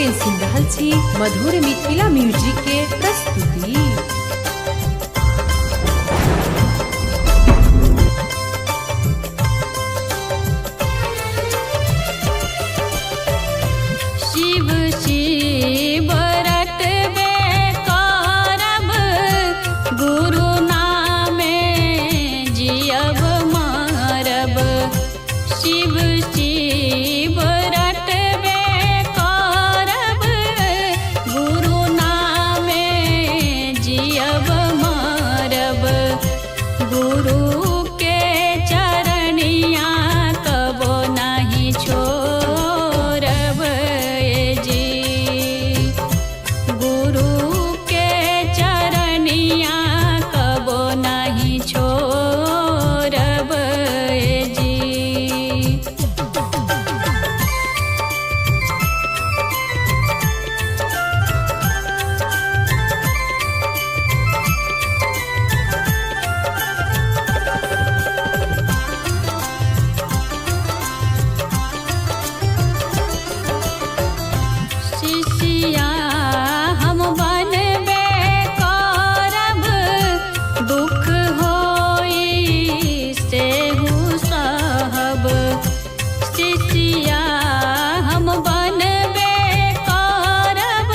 के सुन रहल छी मधुर मिथिला म्यूजिक के प्रस्तुति। शिव शिव रटबे करब, गुरु नामे जियब मरब। शिव शिव रटबे करब, गुरु नामे जियब मरब। गुरु के चरनिया कबो नहीं छोड़ब जी। गुरु के चरनिया कबो नहीं छोड़ब जी। शिष्या हम बनबे करब, दुख होई सेहु सहब। शिष्या हम बनबे करब,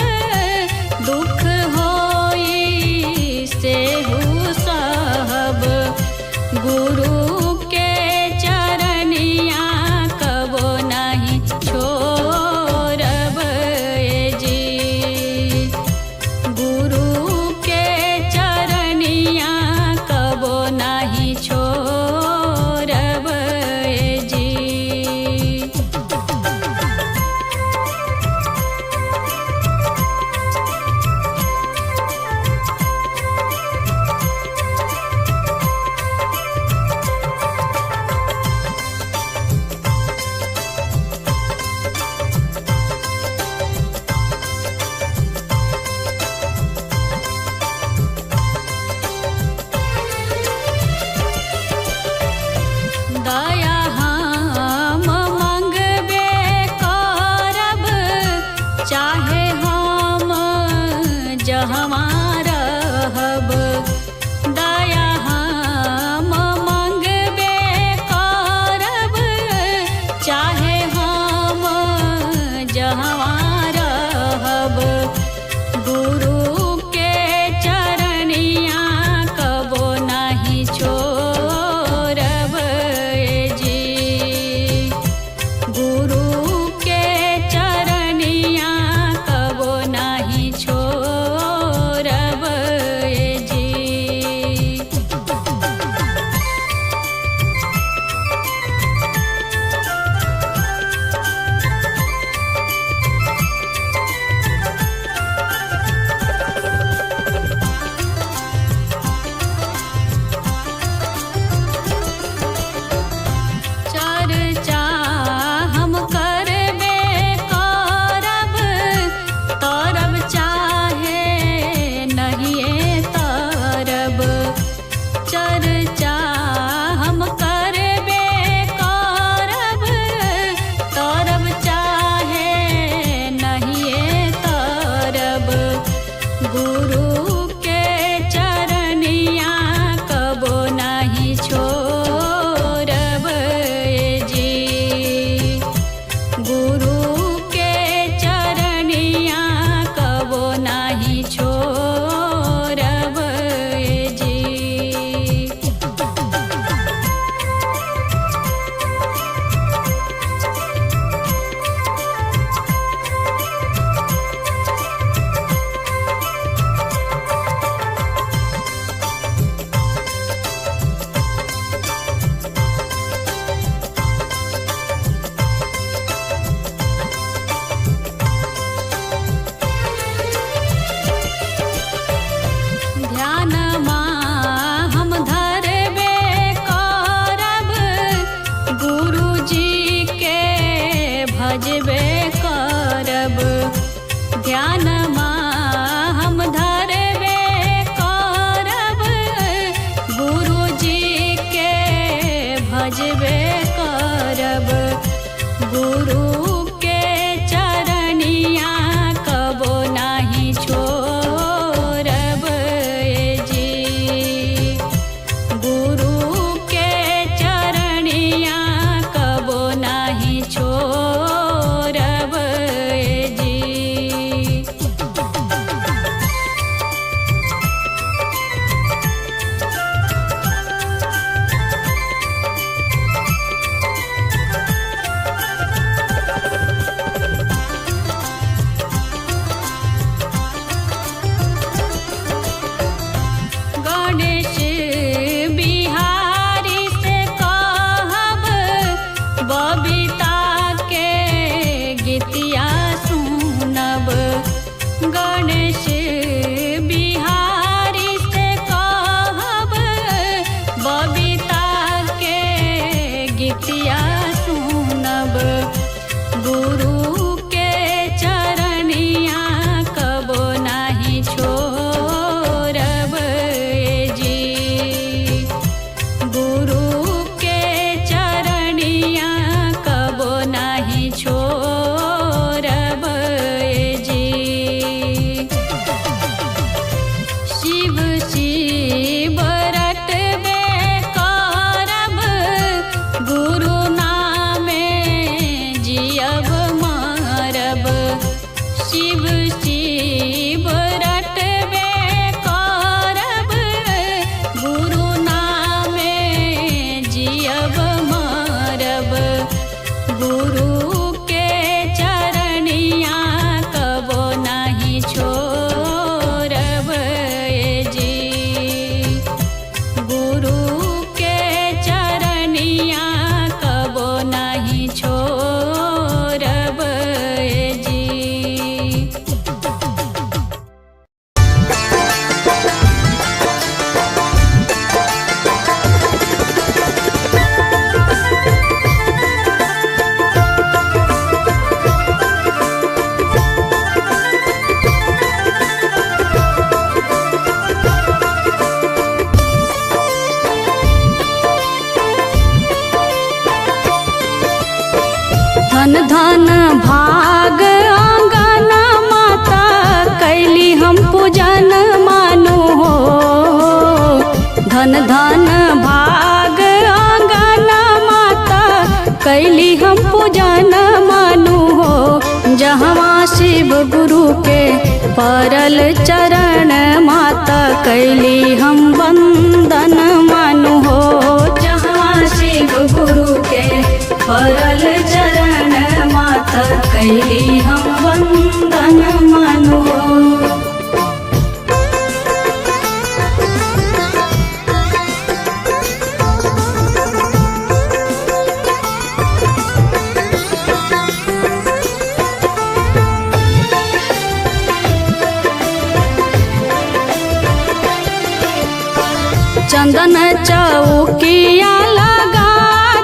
दुख होई सेहु सहब। गुरु के चरनिया कबो नहीं छोड़ब जी। गुरु के चरनिया कबो नहीं छोड़ब जी। दया हम मंगबे करब, चाहे हम जहमा रहब। दया हम मंगबे करब, चाहे हम जहमा रहब। गुरु के चरनिया कबो नहीं छोड़ब जी। गुरु के चरनिया कबो नहीं छोड़ब जी। धन धन भाग आंगन माता कैली हम पूजन मानु हो। धन धन भाग आंगन माता कैली हम पूजन मानु हो। जहाँ शिव गुरु के परल चरण माता कैली हम वंदन मानु हो। जहाँ शिव गुरु के परल चरण माता कैली हम वंदन मानु हो। चंदन चौकिया लगा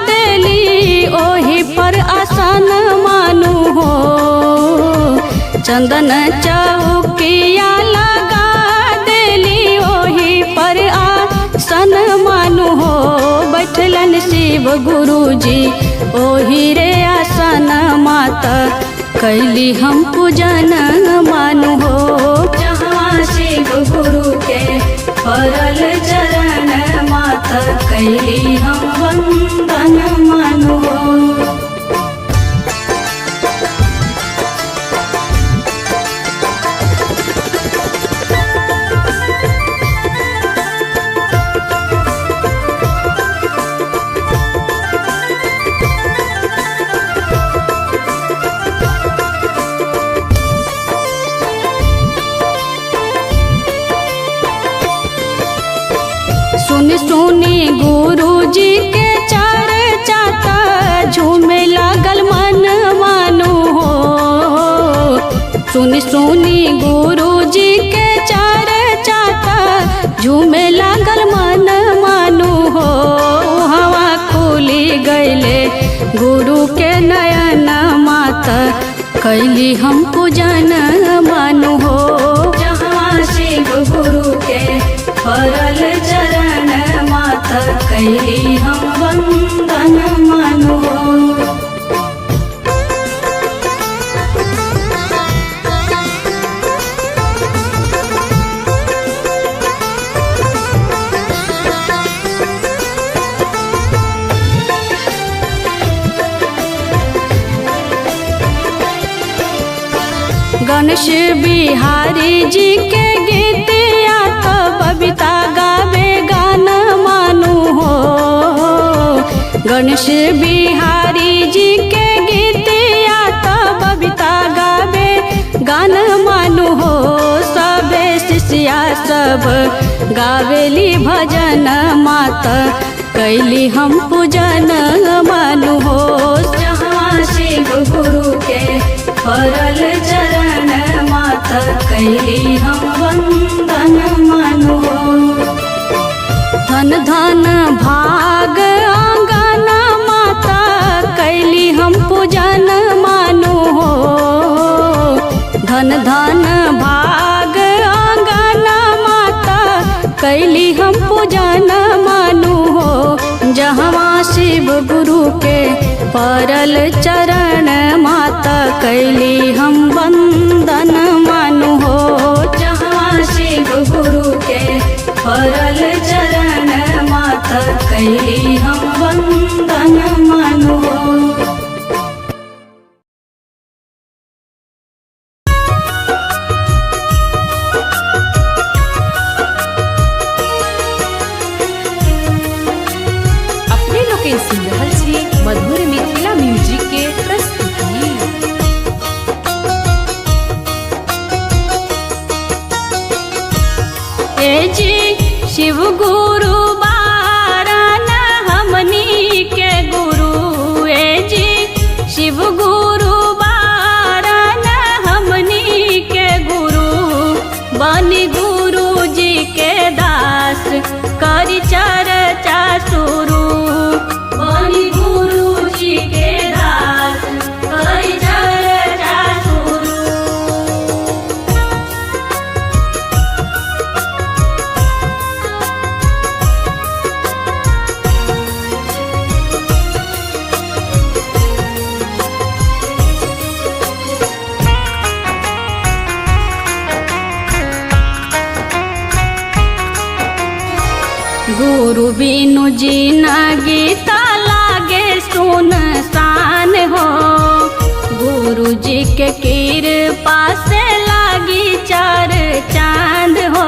देली ओही पर आसन मानु हो। चंदन चौकिया लगा देली ओही पर आसन मानु हो। बैठलन शिव गुरु जी ओही रे आसन माता कैली हम पूजन मानु हो। जहाँ शिव गुरु के परल चरण माता कैली हम वंदन मानु हो। सुनी सुनी गुरु जी के चर्चा ता झूमे लागल मन मानु हो। सुनी सुनी गुरु जी के चर्चा ता झूमे लागल मन मानु हो। हवा खुली गईले गुरु के नयन माता कैली हम पूजन मानु हो। जहाँ शिव गुरु के परल चरण माता कैली हम वंदन मानु हो। गणेश बिहारी जी के गीतिया तो बबीता गावे गान मानु हो। गणेश बिहारी जी के गीतिया तो बबीता गावे गान मानु हो। सबे शिष्या सब गावेली भजन माता कैली हम पूजन मानु हो। जहाँ शिव गुरु के परल चरण माता कैली हम वंदन मानु हो। धन धन भाग आंगन माता कैली हम पूजन मानु हो। धन धन भाग आंगन माता कैली हम पूजन मानु हो। जहाँ शिव गुरु के परल चरण माता कैली हम वंदन मानु हो। जहाँ शिव गुरु के परल चरण माता कैली हम वंदन मानु हो। सुन रहल छी मधुर मिथिला म्यूजिक के प्रस्तुति। ए जी शिव गुरु बारन हमनी के गुरु। ए जी शिव गुरु बारन हमनी के गुरु। बनी गुरु जी के दास करी चर्चा शुरू। गुरु जी के दास करी चर्चा शुरू। गुरु बिनु जिंदगी ता लागे सुनसान हो। गुरु जी के कृपा से लागी चार चांद हो।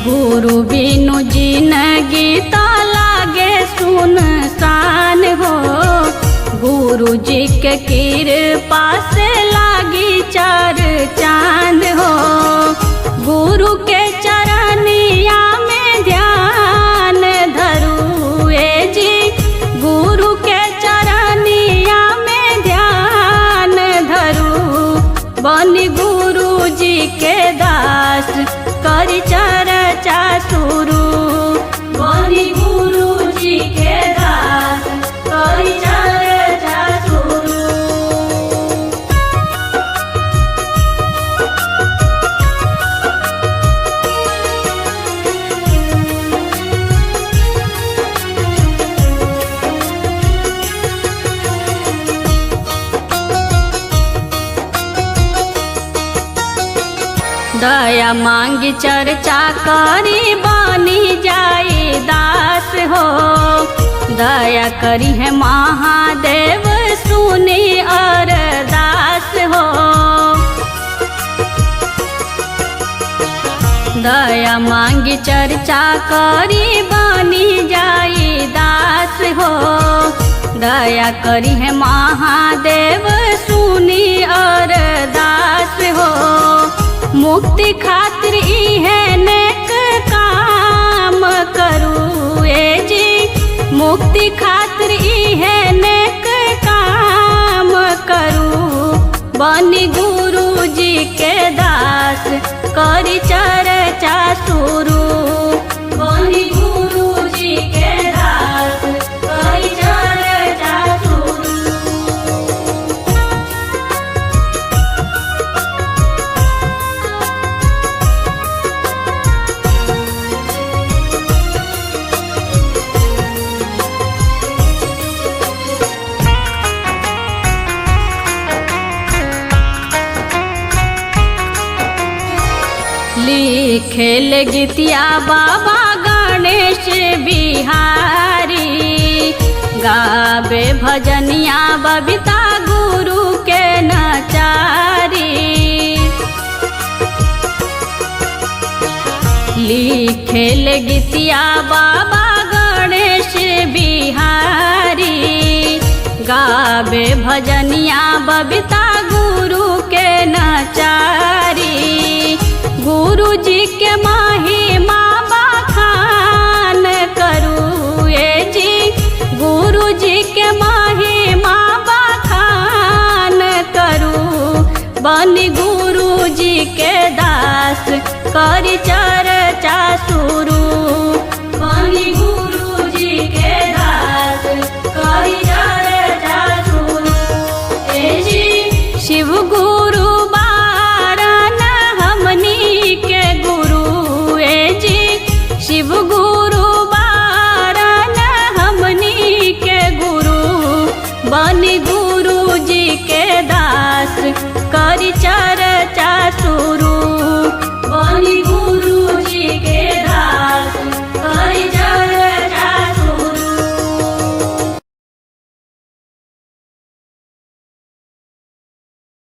गुरु बिनु जिंदगी ता लागे सुनसान हो। गुरु जी के कृपा से लागी चार चांद हो। गुरु के चरनिया में ध्यान धरू ए जी। गुरु के चरनिया में ध्यान धरू। बनी गुरु जी के दास करी चर्चा शुरू। बनी गुरु जी के दास करी चर्चा शुरू। दया मांगी चर्चा करी बनी जाई दास हो। दया करी है महादेव सुनी अरदास हो। दया मांगी चर्चा करी बनी जाई दास हो। दया करी है महादेव सुनी अरदास हो। मुक्ति खातिर इहे नेक काम करू ए जी। मुक्ति खातिर इहे नेक काम करू। बनी गुरु जी के दास करी चर्चा शुरू। बनी गुरु जी के दास करी चर्चा शुरू। लिखेल गीतिया बाबा गणेश बिहारी। गावे भजनिया बबीता गुरु के नचारी। लिखेल गीतिया बाबा गणेश बिहारी। गावे भजनिया बबीता गुरु के नचारी। गुरु जी के महिमा बखान करू ए जी। गुरु जी के महिमा बखान करू। बनी गुरु जी के दास करी